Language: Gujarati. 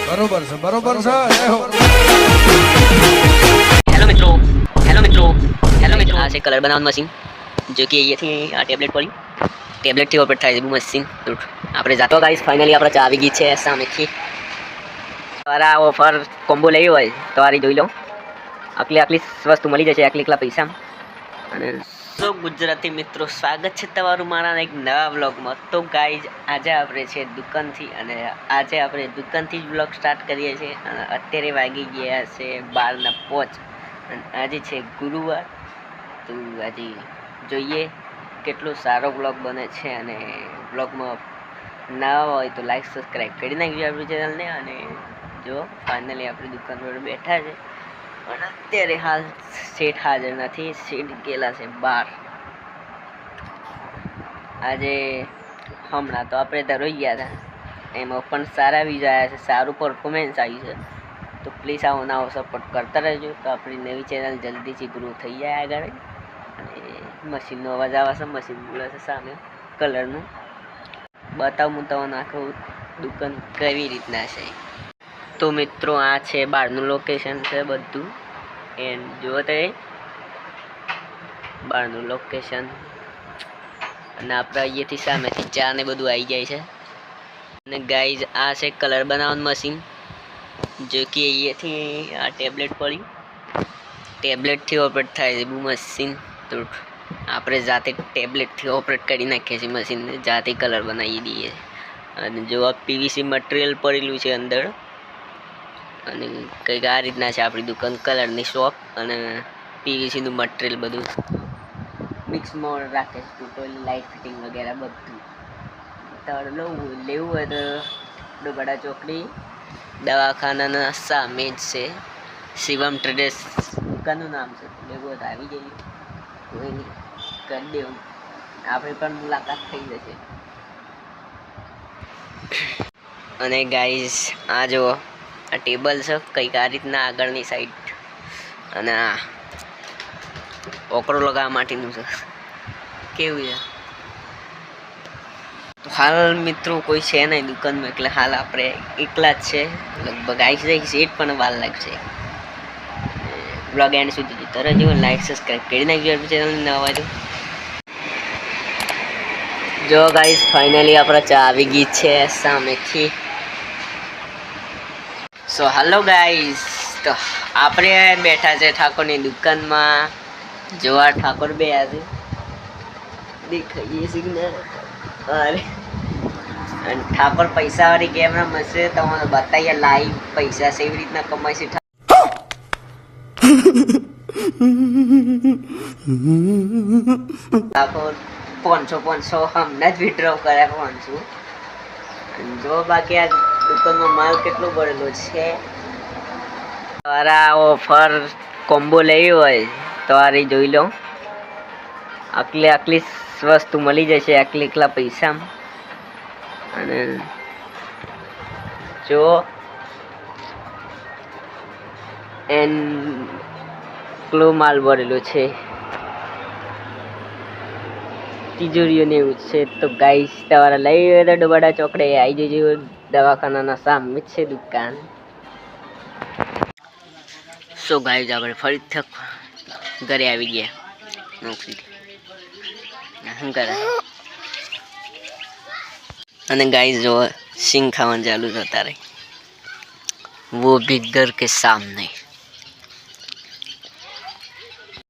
બરોબર છે બરોબર છે જય હો। હેલો મિત્રો આ છે કલર બનાવવાનું મશીન જો કે અહીંયાથી આ ટેબ્લેટ પડી ટેબ્લેટથી ઓપરેટ થાય છે બહુ મશીન આપણે જાતો ગાઈસ ફાઇનલી આપણે ચા આવી ગઈ છે સામેથી તમારા ઓફર કોમ્બો લેવી હોય તો આરી જોઈ લો આટલી વસ્તુ મળી જશે એકલા પૈસા અને સો ગુજરાતી મિત્રો સ્વાગત છે તમારું મારા એક નવા વ્લોગમાં। તો ગાઈઝ આજે આપણે છે દુકાનથી અને આજે આપણે દુકાનથી જ વ્લોગ સ્ટાર્ટ કરીએ છીએ અને અત્યારે વાગી ગયા છે 12:05 અને આજે છે ગુરુવાર। તો આજે જોઈએ કેટલો સારો વ્લોગ બને છે અને વ્લોગમાં નવા હોય તો લાઈક સબસ્ક્રાઈબ કરી નાખજો આપણી ચેનલને। અને જો ફાઇનલી આપણી દુકાન પર બેઠા છે અને અત્યારે હાલ શેઠ હાજર નથી, શેઠ ગયેલા છે બહાર। આજે હમણાં તો આપણે ધરોઈ ગયા હતા એમાં પણ સારા વ્યૂઝ આવ્યા છે, સારું પરફોર્મન્સ આવ્યું છે। તો પ્લીઝ આવો નવો સપોર્ટ કરતા રહેજો તો આપણી નવી ચેનલ જલ્દીથી ગ્રો થઈ જાય આગળ। અને મશીનનો અવાજ આવે છે, મશીન બોલે છે સામે કલરનું બતાવું હું તમને આખું દુકાન કેવી રીતના છે। તો મિત્રો આ છે બહારનું લોકેશન છે બધું એન્ડ જુઓ તે બહારનું લોકેશન અને આપણે અહીંયાથી સામેથી ચા ને બધું આવી જાય છે। અને ગાઈઝ આ છે કલર બનાવવાનું મશીન જો કે અહીંયાથી આ ટેબ્લેટ પડી ટેબ્લેટથી ઓપરેટ થાય છે બહુ મશીન। તો આપણે જાતે ટેબ્લેટથી ઓપરેટ કરી નાખીએ છીએ મશીનને, જાતે કલર બનાવી દઈએ। અને જો આ પીવીસી મટીરિયલ પડેલું છે અંદર અને કંઈક આ રીતના છે આપણી દુકાન કલરની શોપ અને પીવીસીનું મટીરિયલ બધું મિક્સમાં રાખે છે ટોટલ લાઇટ ફિટિંગ વગેરે બધું। તમારે લેવું હોય તો ડોબાડા ચોકડી દવાખાનાના સામે જ છે, શિવમ ટ્રેડર્સ દુકાનનું નામ છે। લેવું હોય તો આવી જઈએ, કોઈ નહીં કરી દેવું, આપણે પણ મુલાકાત થઈ જશે। અને ગાઈઝ આ જુઓ આ ટેબલ છે કંઈક આ રીતના આગળની સાઈડ અને આ ઓકળો લગાવવા માટેનું છે કેવું છે। તો હાલ મિત્રો કોઈ છે નહીં દુકાનમાં એટલે હાલ આપણે એકલા જ છે, લગભગ આવી જાય સેટ પણ વાર લાગશે। બ્લોગ એન્ડ સુધી જોતા રહેજો, લાઈક સબસ્ક્રાઈબ કરી નાખજો આપણી ચેનલને નવા હોય તો। જો ગાઈઝ ફાઇનલી આપણે ચા આવી ગઈ છે સામેથી। સો હાલો ગાઈઝ તો આપણે બેઠા છે ઠાકોરની દુકાનમાં, જોવા ઠાકોર બે આજે દેખાઈએ સિગ્નલ અરે અને ઠાકોર પૈસાવાળી કેમેરા મળશે તમને બતાવીએ લાઈવ પૈસા છે એવી રીતના કમાય છે ઠાકોર 500 હમણાં જ વિડ્રો કર્યા 500। જો બાકી આ દુકાનમાં માલ કેટલો ભરેલો છે। તમારા ઓફર કોમ્બો લેવી હોય તો આ જોઈ લો આટલી વસ્તુ મળી જશે એકલા પૈસા। અને જો એટલો માલ ભરેલો છે, તિજોરીઓને એવું છે। તો ગાઈસ તમારે લઈ હોય તો ડોબાડા ચોકડે આવી જજો, દવાખાનાના સામે છે દુકાન। સો ગાઈસ આપણે ફરીથી ઘરે આવી ગયા નોકરીથી, શું કરે અને ગાઈસ જો સિંગ ખાવાનું ચાલુ છે અત્યારે, वो भी घर के सामने।